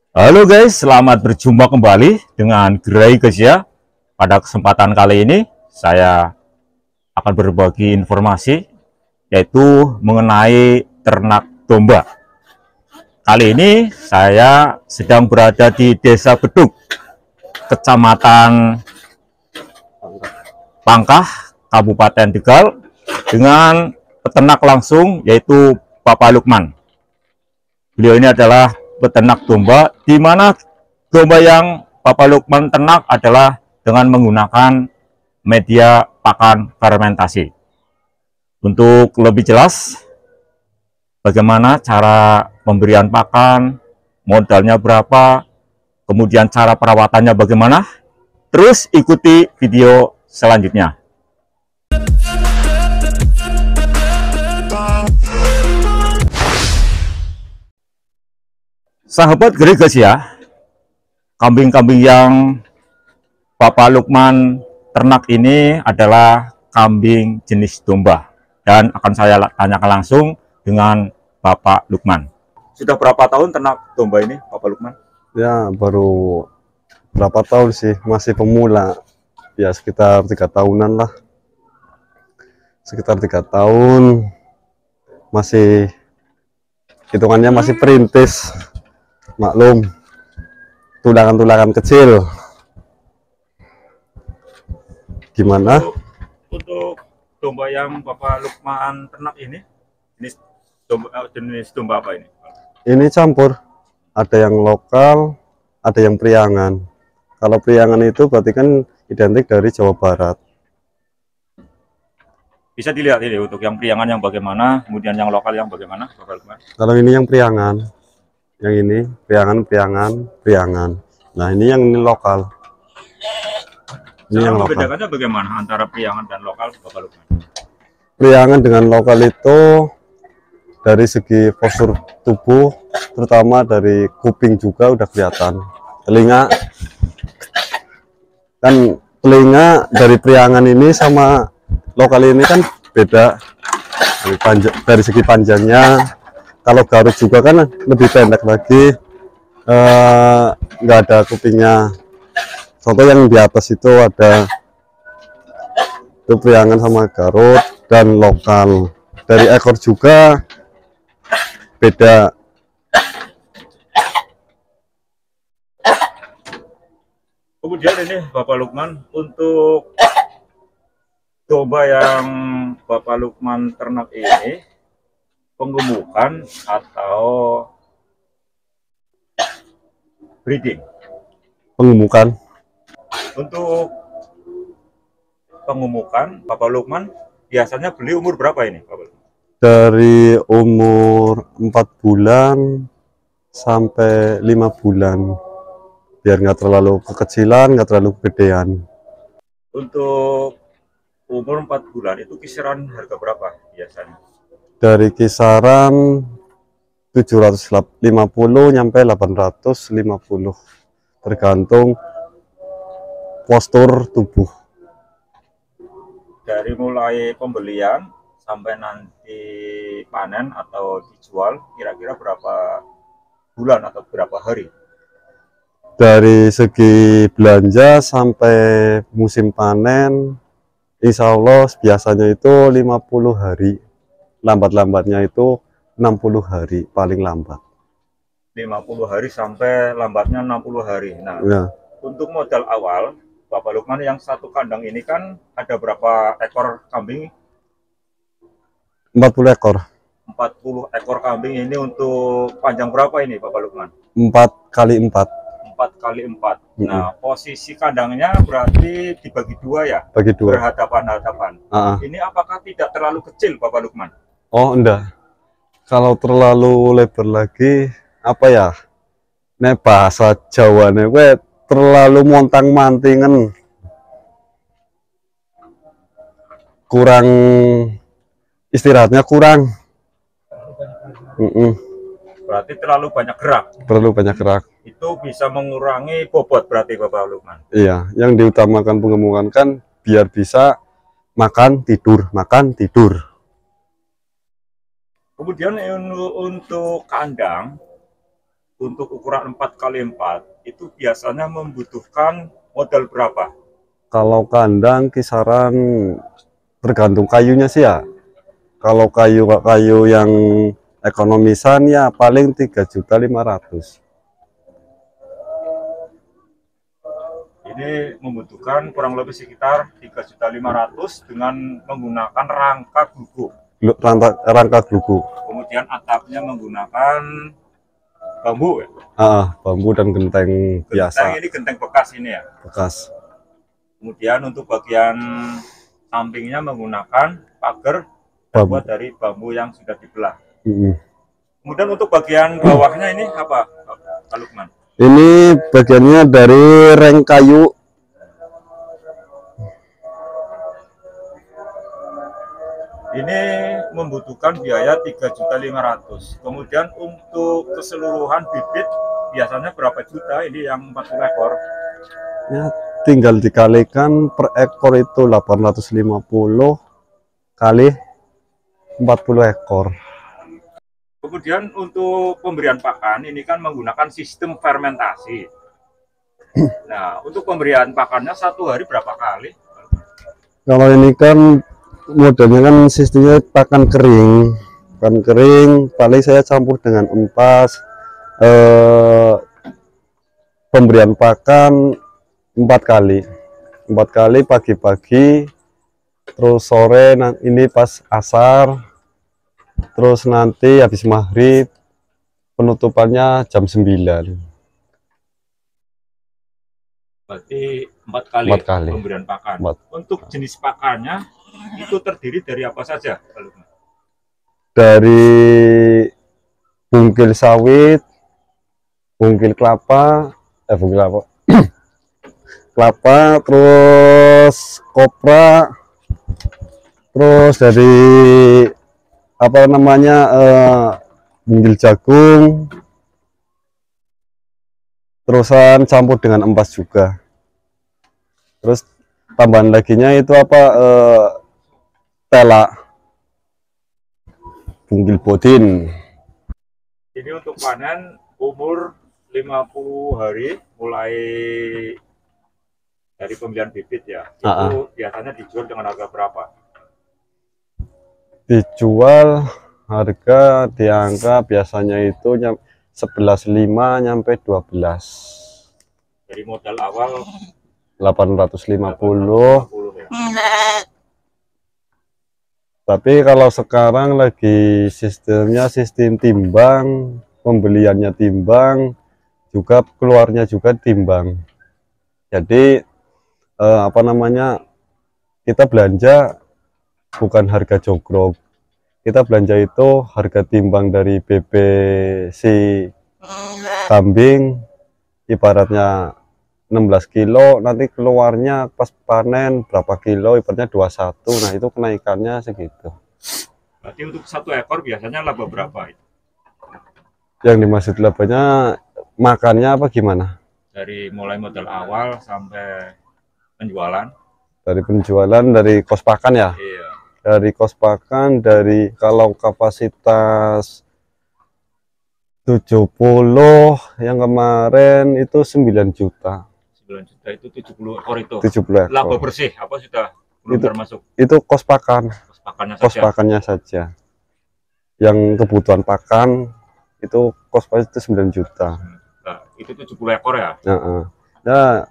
Halo guys, selamat berjumpa kembali dengan Gray guys ya. Pada kesempatan kali ini saya akan berbagi informasi yaitu mengenai ternak domba. Kali ini saya sedang berada di Desa Beduk, Kecamatan Pangkah, Kabupaten Tegal dengan peternak langsung yaitu Bapak Lukman. Beliau ini adalah peternak domba, di mana domba yang Bapak Lukman ternak adalah dengan menggunakan media pakan fermentasi. Untuk lebih jelas, bagaimana cara pemberian pakan, modalnya berapa, kemudian cara perawatannya bagaimana, terus ikuti video selanjutnya. Sahabat Gregas ya, kambing-kambing yang Bapak Lukman ternak ini adalah kambing jenis domba, dan akan saya tanyakan langsung dengan Bapak Lukman. Sudah berapa tahun ternak domba ini, Bapak Lukman? Ya, baru berapa tahun sih, masih pemula. Ya, sekitar 3 tahunan lah. Sekitar 3 tahun, masih hitungannya masih perintis. Maklum, tulangan-tulangan kecil. Gimana? Untuk domba yang Bapak Lukman ternak ini, jenis domba apa ini? Ini campur. Ada yang lokal, ada yang priangan. Kalau priangan itu berarti kan identik dari Jawa Barat. Bisa dilihat ini untuk yang priangan yang bagaimana, kemudian yang lokal yang bagaimana, Bapak Lukman? Kalau ini yang priangan, yang ini priangan. Nah, ini yang ini lokal. Ini yang lokal. Membedakannya bagaimana antara priangan dan lokal, Bapak Lukman? Priangan dengan lokal itu dari segi postur tubuh, terutama dari kuping juga udah kelihatan. Telinga, kan telinga dari priangan ini sama lokal ini kan beda dari segi panjangnya. Kalau Garut juga kan lebih pendek lagi, nggak ada kupingnya. Contoh yang di atas itu ada itu priangan sama Garut, dan lokal. Dari ekor juga beda. Kemudian ini Bapak Lukman, untuk domba yang Bapak Lukman ternak ini penggemukan atau breeding? Pengemukan. Untuk penggemukan, Bapak Lukman biasanya beli umur berapa ini, Bapak Lukman? Dari umur 4 bulan sampai 5 bulan, biar nggak terlalu kekecilan, nggak terlalu kegedean. Untuk umur 4 bulan itu kisaran harga berapa biasanya? Dari kisaran 750 nyampe 850, tergantung postur tubuh. Dari mulai pembelian sampai nanti panen atau dijual, kira-kira berapa bulan atau berapa hari? Dari segi belanja sampai musim panen, insya Allah biasanya itu 50 hari. Lambat-lambatnya itu 60 hari paling lambat. 50 hari sampai lambatnya 60 hari. Nah, Ya. Untuk modal awal, Bapak Lukman yang satu kandang ini kan ada berapa ekor kambing? 40 ekor. 40 ekor kambing ini untuk panjang berapa ini, Bapak Lukman? 4 kali 4. 4 kali 4. Nah, posisi kandangnya berarti dibagi dua ya? Bagi dua. Berhadapan-hadapan. Ini apakah tidak terlalu kecil, Bapak Lukman? Oh, enggak. Kalau terlalu lebar lagi, apa ya? Nek bahasa Jawa nek terlalu montang-mantingan. Kurang istirahatnya kurang. Berarti terlalu banyak gerak. Terlalu banyak gerak. Itu bisa mengurangi bobot berarti, Bapak Lukman. Iya, yang diutamakan pengemungan kan biar bisa makan tidur, makan tidur. Kemudian untuk kandang untuk ukuran 4x4 itu biasanya membutuhkan modal berapa? Kalau kandang kisaran tergantung kayunya sih ya. Kalau kayu yang ekonomisan ya paling 3.500.000. Ini membutuhkan kurang lebih sekitar 3.500.000 dengan menggunakan rangka glugu. Rangka glugu. Kemudian atapnya menggunakan bambu ya? Bambu dan genteng biasa. Ini genteng bekas ini ya? Bekas. Kemudian untuk bagian sampingnya menggunakan pagar terbuat dari bambu yang sudah dibelah. Kemudian untuk bagian bawahnya ini apa, Pak Lukman? Ini bagiannya dari reng kayu. Ini membutuhkan biaya 3.500.000. Kemudian untuk keseluruhan bibit biasanya berapa juta ini yang 40 ekor? Ya, tinggal dikalikan per ekor itu 850 kali 40 ekor. Kemudian untuk pemberian pakan ini kan menggunakan sistem fermentasi. Nah, untuk pemberian pakannya satu hari berapa kali? Kalau ini kan modelnya kan sistemnya pakan kering. Pakan kering paling saya campur dengan empas. Pemberian pakan 4 kali. 4 kali pagi-pagi, terus sore ini pas asar, terus nanti habis maghrib, penutupannya jam 9. Berarti 4 kali pemberian pakan. Untuk jenis pakannya itu terdiri dari apa saja? Dari bungkil sawit, bungkil kelapa, kelapa, terus kopra, terus dari apa namanya bungkil jagung, terusan campur dengan empas juga. Terus tambahan laginya itu apa tela bungkil bodin. Ini untuk panen umur 50 hari mulai dari pembelian bibit ya. Itu biasanya dijual dengan harga berapa? Dijual harga di angka biasanya itu 11.5 nyampe 12. Dari modal awal 850 ya. Tapi kalau sekarang lagi sistemnya sistem timbang, pembeliannya timbang, juga keluarnya juga timbang. Jadi apa namanya, kita belanja bukan harga jogrok, kita belanja itu harga timbang dari BBC kambing, ibaratnya 16 kilo, nanti keluarnya pas panen berapa kilo, ibaratnya 21. Nah itu kenaikannya segitu. Berarti untuk satu ekor biasanya laba berapa itu? Yang dimaksud labanya makannya apa gimana? Dari mulai modal awal sampai penjualan? Dari penjualan, dari kos pakan ya? Iya. Dari kos pakan, dari kalau kapasitas 70 yang kemarin itu 9 juta. 9 juta itu 70 ekor itu. 70 ekor. Laba bersih apa sudah belum itu, termasuk? Itu kos pakan. Kos pakannya saja. Yang kebutuhan pakan itu kos pakan itu 9 juta. Nah, itu 70 ekor ya? Nah,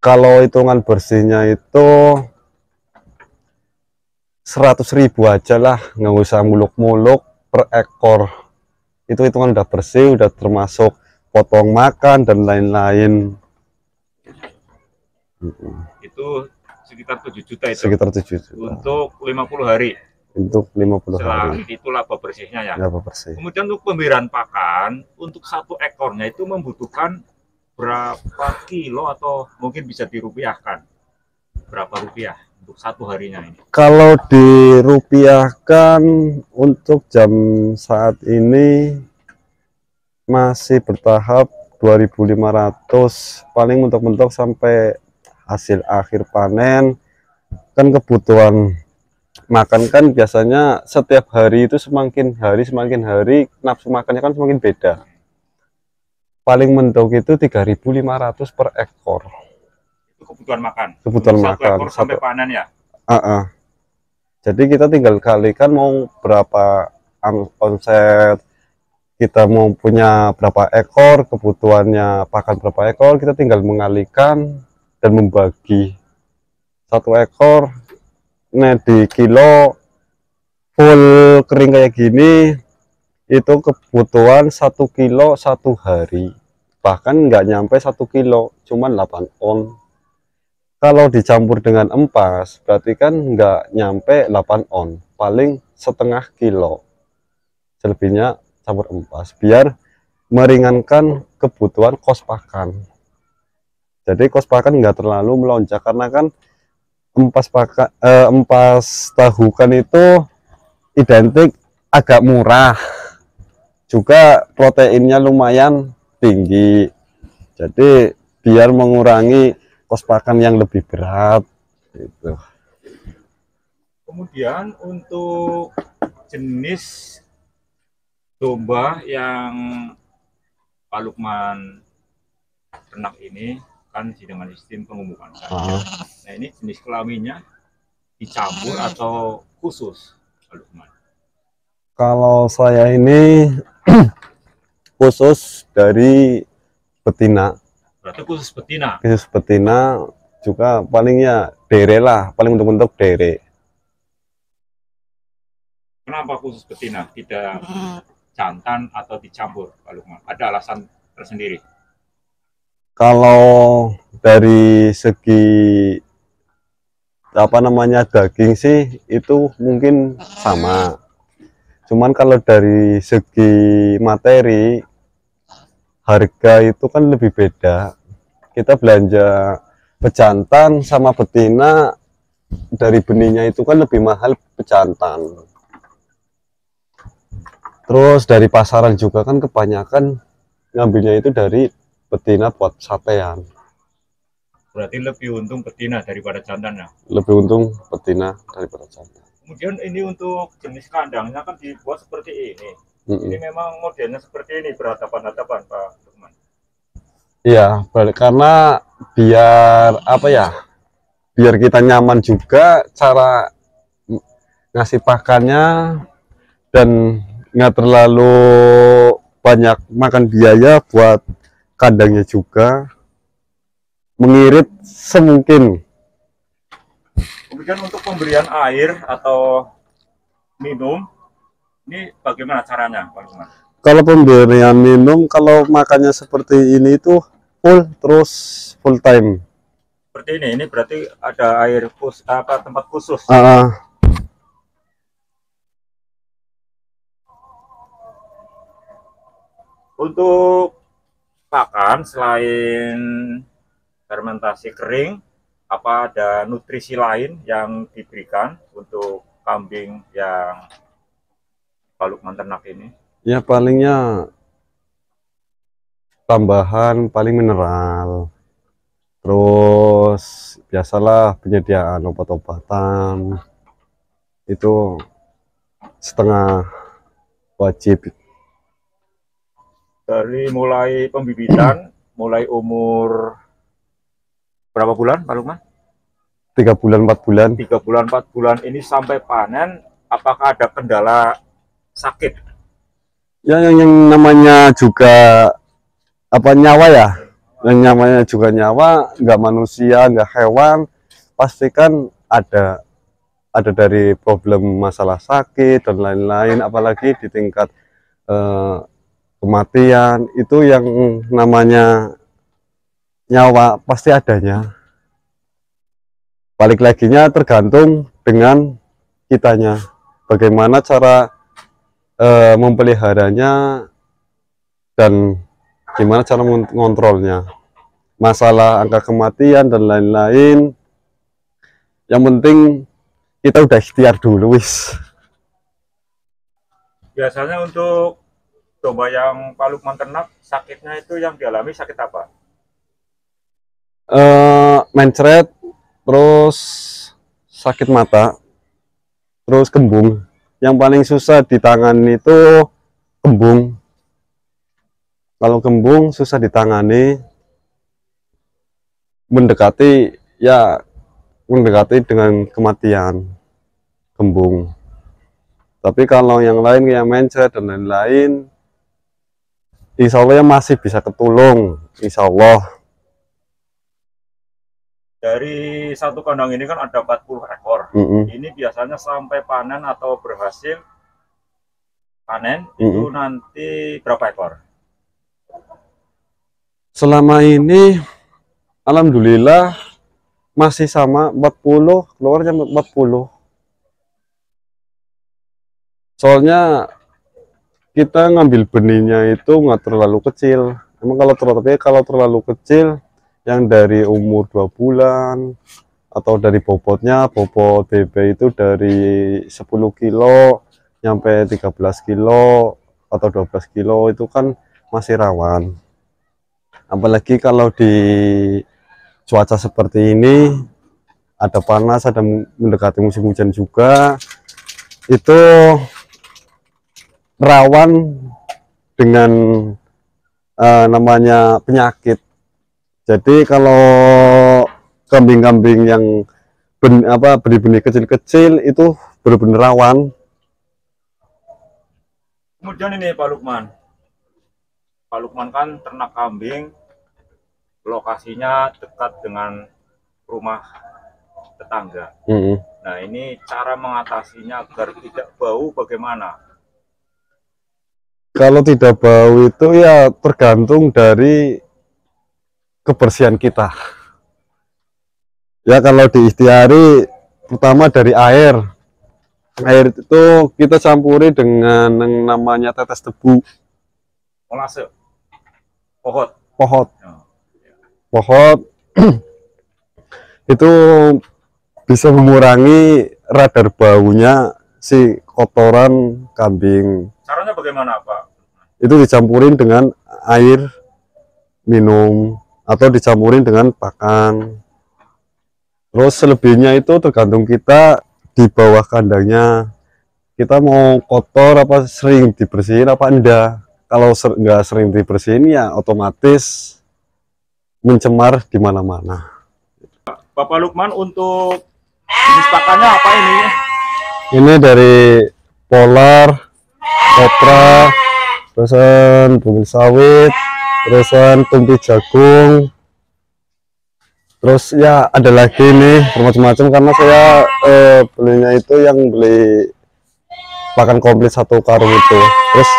kalau hitungan bersihnya itu 100.000 aja lah, nggak usah muluk-muluk per ekor. Itu hitungan udah bersih, udah termasuk potong makan dan lain-lain. Itu sekitar 7 juta itu? Sekitar 7 juta. Untuk 50 hari? Untuk 50 hari. Itu laba bersihnya ya? Laba bersih. Kemudian untuk pemberian pakan, untuk satu ekornya itu membutuhkan berapa kilo atau mungkin bisa dirupiahkan? Berapa rupiah untuk satu harinya ini? Kalau dirupiahkan untuk jam saat ini masih bertahap 2.500, paling mentok-mentok sampai hasil akhir panen. Kan kebutuhan makan kan biasanya setiap hari itu semakin hari nafsu makannya kan semakin beda. paling mentok itu 3.500 per ekor. Itu kebutuhan makan. Kebutuhan Satu makan. ekor sampai panen ya. Jadi kita tinggal kalikan mau berapa omset, kita mau punya berapa ekor, kebutuhannya pakan berapa ekor, kita tinggal mengalikan dan membagi. Satu ekor nah di kilo full kering kayak gini itu kebutuhan 1 kilo 1 hari, bahkan nggak nyampe 1 kilo, cuman 8 on. Kalau dicampur dengan empas berarti kan nggak nyampe 8 on, paling setengah kilo. Selebihnya campur empas biar meringankan kebutuhan kos pakan. Jadi kos pakan nggak terlalu melonjak karena kan empas tahu kan itu identik agak murah, juga proteinnya lumayan tinggi. Jadi biar mengurangi kos pakan yang lebih berat gitu. Kemudian untuk jenis domba yang Pak Lukman ternak ini kan dengan sistem pengumuman. Nah ini jenis kelaminnya dicampur atau khusus Pak Lukman? Kalau saya ini khusus dari betina. Berarti khusus betina? Khusus betina, juga palingnya dere lah, paling bentuk-bentuk dere. Kenapa khusus betina, tidak jantan atau dicampur Pak Lukman? Ada alasan tersendiri? Kalau dari segi apa namanya daging sih itu mungkin sama, cuman kalau dari segi materi harga itu kan lebih beda. Kita belanja pejantan sama betina dari benihnya itu kan lebih mahal pejantan. Terus dari pasaran juga kan kebanyakan ngambilnya itu dari betina buat satean. Berarti lebih untung betina daripada jantan ya? Lebih untung betina daripada jantan. Kemudian ini untuk jenis kandangnya kan dibuat seperti ini. Ini memang modelnya seperti ini, berhadapan-hadapan Pak Lukman. Iya, karena biar apa ya? Biar kita nyaman juga cara ngasih pakannya dan nggak terlalu banyak makan biaya buat kandangnya juga, mengirit semungkin. Kemudian untuk pemberian air atau minum ini bagaimana caranya Pak Lukman? Kalau pemberian minum, kalau makannya seperti ini itu full time. Seperti ini berarti ada air khusus, tempat khusus. Untuk pakan selain fermentasi kering, apa ada nutrisi lain yang diberikan untuk kambing yang Pak Lukman ternak ini? Ya palingnya tambahan paling mineral, terus biasalah penyediaan obat-obatan itu setengah wajib. Dari mulai pembibitan, mulai umur berapa bulan Pak Lukman? 3 bulan 4 bulan. 3 bulan 4 bulan ini sampai panen, apakah ada kendala sakit? Ya yang namanya juga apa nyawa ya, yang namanya juga nyawa, nggak manusia nggak hewan, pastikan ada dari problem masalah sakit dan lain-lain, apalagi di tingkat kematian itu yang namanya nyawa pasti adanya. Balik laginya tergantung dengan kitanya, bagaimana cara memeliharanya dan gimana cara mengontrolnya. Masalah angka kematian dan lain-lain, yang penting kita udah ikhtiar dulu wis. Biasanya untuk domba yang Pak Lukman ternak, sakitnya itu yang dialami sakit apa? Mencret, terus sakit mata, terus kembung. Yang paling susah di tangan itu kembung. Kalau kembung susah ditangani, mendekati dengan kematian kembung. Tapi kalau yang lain kayak mencret dan lain-lain, insya Allah ya masih bisa ketulung, insya Allah. Dari satu kandang ini kan ada 40 ekor. Ini biasanya sampai panen atau berhasil panen itu nanti berapa ekor? Selama ini alhamdulillah masih sama 40, keluarnya 40. Soalnya kita ngambil benihnya itu nggak terlalu kecil. Emang kalau terlalu kecil, yang dari umur 2 bulan atau dari bobot bebek itu dari 10 kilo sampai 13 kilo atau 12 kilo itu kan masih rawan. Apalagi kalau di cuaca seperti ini, ada panas, ada mendekati musim hujan juga, itu rawan dengan namanya penyakit. Jadi kalau kambing-kambing yang benih-benih kecil-kecil itu benar-benar rawan. Kemudian ini Pak Lukman kan ternak kambing, lokasinya dekat dengan rumah tetangga. Nah, ini cara mengatasinya agar tidak bau bagaimana? Kalau tidak bau itu ya tergantung dari kebersihan kita. Ya kalau diikhtiari, pertama dari air. Air itu kita campuri dengan yang namanya tetes tebu. Molase, pohot. Itu bisa mengurangi radar baunya si kotoran kambing. Caranya bagaimana, Pak? Itu dicampurin dengan air minum atau dicampurin dengan pakan. Terus selebihnya itu tergantung kita di bawah kandangnya. Kita mau kotor apa sering dibersihin apa enggak. Kalau nggak sering dibersihin ya otomatis mencemar di mana-mana. Bapak Lukman, untuk jenis pakannya apa ini? Ini dari Polar, Kopra, terusan bumbu sawit, terusan tumpi jagung, terus ya ada lagi nih macam-macam karena saya belinya itu yang beli pakan komplit satu karung itu. Terus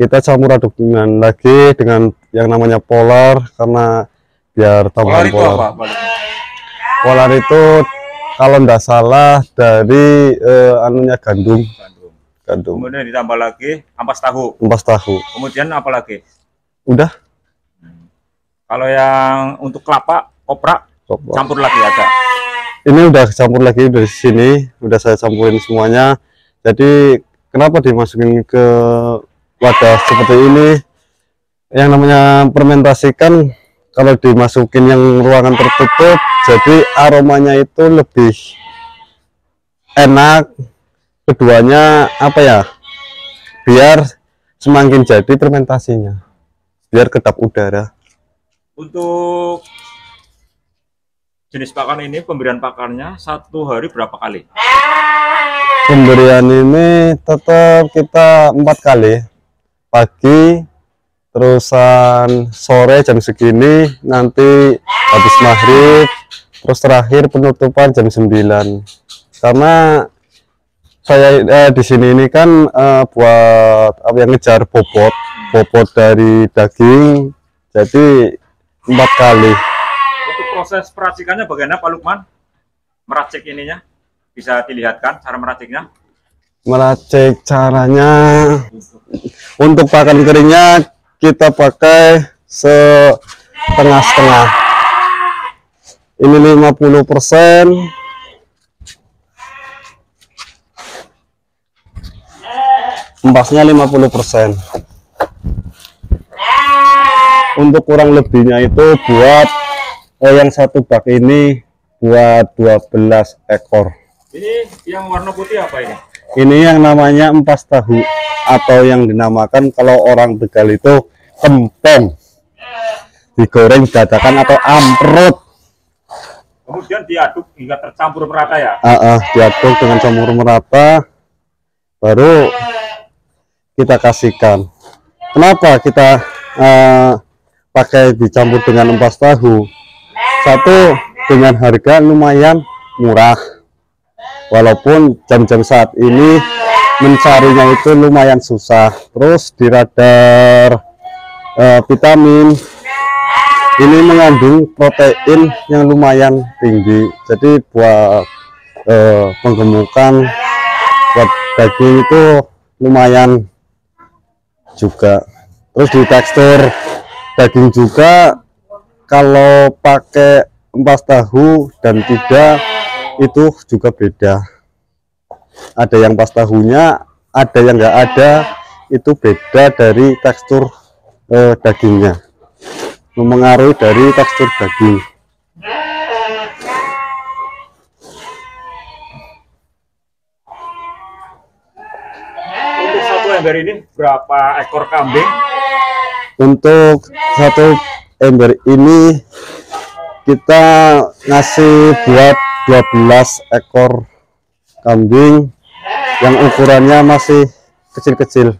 kita campur aduk lagi dengan yang namanya Polar karena biar tambahan polar. Polar itu kalau nggak salah dari anunya gandum. Kemudian ditambah lagi ampas tahu. Kemudian apa lagi? Udah. Kalau yang untuk kelapa, kopra, campur lagi ada. Ini udah campur lagi dari sini, udah saya campurin semuanya. Jadi kenapa dimasukin ke wadah seperti ini? Yang namanya fermentasikan, kalau dimasukin yang ruangan tertutup, jadi aromanya itu lebih enak. Keduanya apa ya, biar semakin jadi fermentasinya, biar kedap udara. Untuk jenis pakan ini, pemberian pakannya satu hari berapa kali? Pemberian ini tetap kita 4 kali, pagi, terusan sore jam segini, nanti habis maghrib, terus terakhir penutupan jam 9. Karena saya di sini ini kan buat apa yang ngejar bobot dari daging, jadi 4 kali. Untuk proses peracikannya bagaimana Pak Lukman? Meracik ininya bisa dilihatkan cara meraciknya? Meracik caranya, untuk pakan keringnya kita pakai setengah-setengah. Ini 50%. Empasnya 50%. Untuk kurang lebihnya itu buat yang satu bak ini buat 12 ekor. Ini yang warna putih apa ini? Ini yang namanya empas tahu atau yang dinamakan kalau orang Tegal itu kempong, digoreng dadakan atau amprut. Kemudian diaduk hingga tercampur merata ya. Diaduk dengan campur merata, baru kita kasihkan. Kenapa kita pakai dicampur dengan ampas tahu? Satu, dengan harga lumayan murah, walaupun jam-jam saat ini mencarinya itu lumayan susah. Terus di radar vitamin ini mengandung protein yang lumayan tinggi, jadi buat penggemukan, buat daging itu lumayan juga. Terus di tekstur daging juga, kalau pakai ampas tahu dan tidak itu juga beda. Ada yang ampas tahunya, ada yang enggak ada, itu beda dari tekstur dagingnya, mempengaruhi dari tekstur daging. Untuk satu ember ini berapa ekor kambing? Untuk satu ember ini kita ngasih buat 12 ekor kambing yang ukurannya masih kecil-kecil.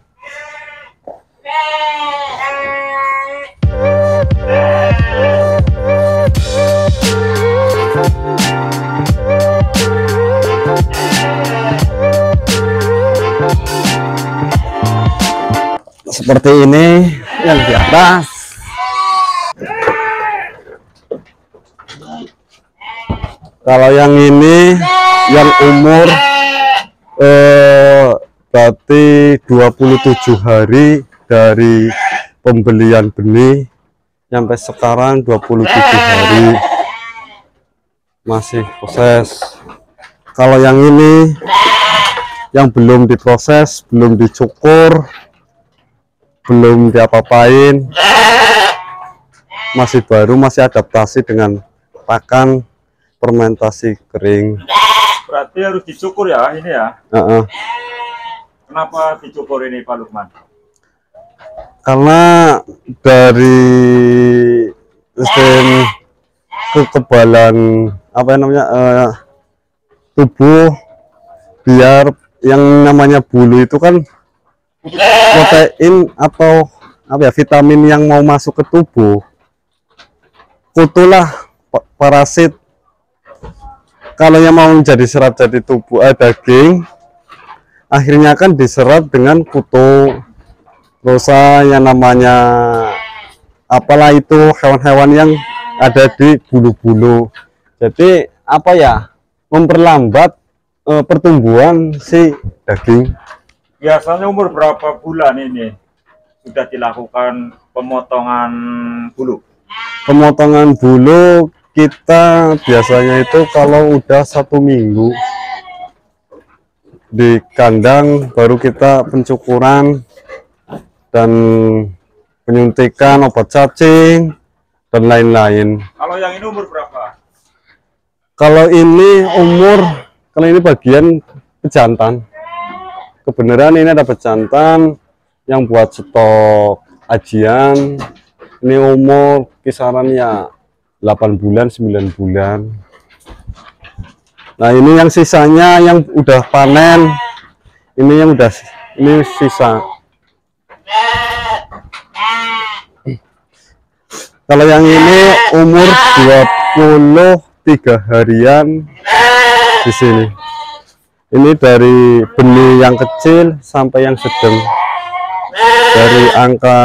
Seperti ini yang di atas. Kalau yang ini yang umur berarti 27 hari dari pembelian benih sampai sekarang 27 hari masih proses. Kalau yang ini yang belum diproses, belum dicukur, belum diapa-apain, masih baru, masih adaptasi dengan pakan fermentasi kering. Berarti harus dicukur ya ini ya. Kenapa dicukur ini Pak Lukman? Karena dari sistem kekebalan apa namanya tubuh, biar yang namanya bulu itu kan protein atau apa ya, vitamin yang mau masuk ke tubuh, kutulah parasit. Kalau yang mau menjadi serap jadi tubuh daging, akhirnya kan diserap dengan kutu. Terus yang namanya apalah itu hewan-hewan yang ada di bulu-bulu. Jadi apa ya, memperlambat pertumbuhan si daging. Biasanya umur berapa bulan ini sudah dilakukan pemotongan bulu? Pemotongan bulu kita biasanya itu kalau udah 1 minggu di kandang, baru kita pencukuran dan penyuntikan obat cacing dan lain-lain. Kalau yang ini umur berapa? Kalau ini kalau ini bagian pejantan. Kebenaran ini ada pejantan yang buat stok ajian. Ini umur kisarannya 8 bulan, 9 bulan. Nah, ini yang sisanya yang udah panen. Ini sisa. Kalau yang ini umur 23 harian di sini. Ini dari benih yang kecil sampai yang sedang. Dari angka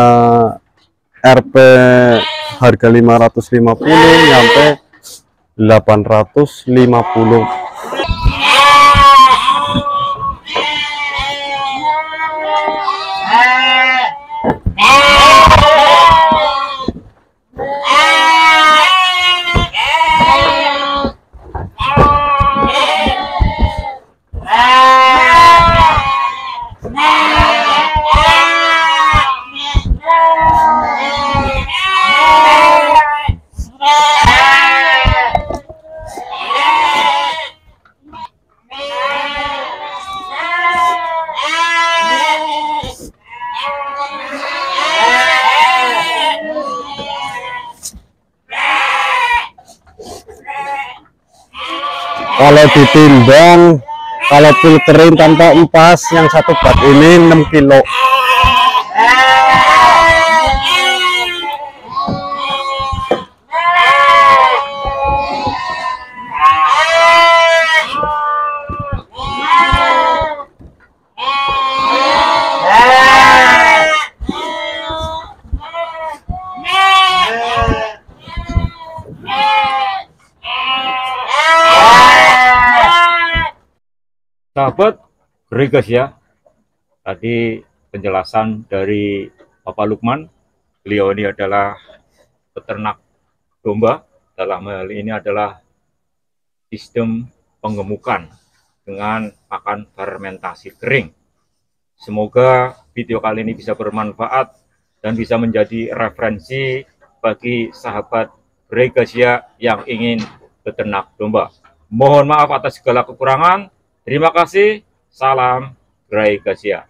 RP harga 550 sampai 850. Kalau ditimbang, kalau full kering tanpa empas, yang satu bak ini 6 kilo. Sahabat Gregas ya, tadi penjelasan dari Bapak Lukman. Beliau ini adalah peternak domba, dalam hal ini adalah sistem penggemukan dengan pakan fermentasi kering. Semoga video kali ini bisa bermanfaat dan bisa menjadi referensi bagi sahabat Gregasia yang ingin beternak domba. Mohon maaf atas segala kekurangan. Terima kasih. Salam Gregasia.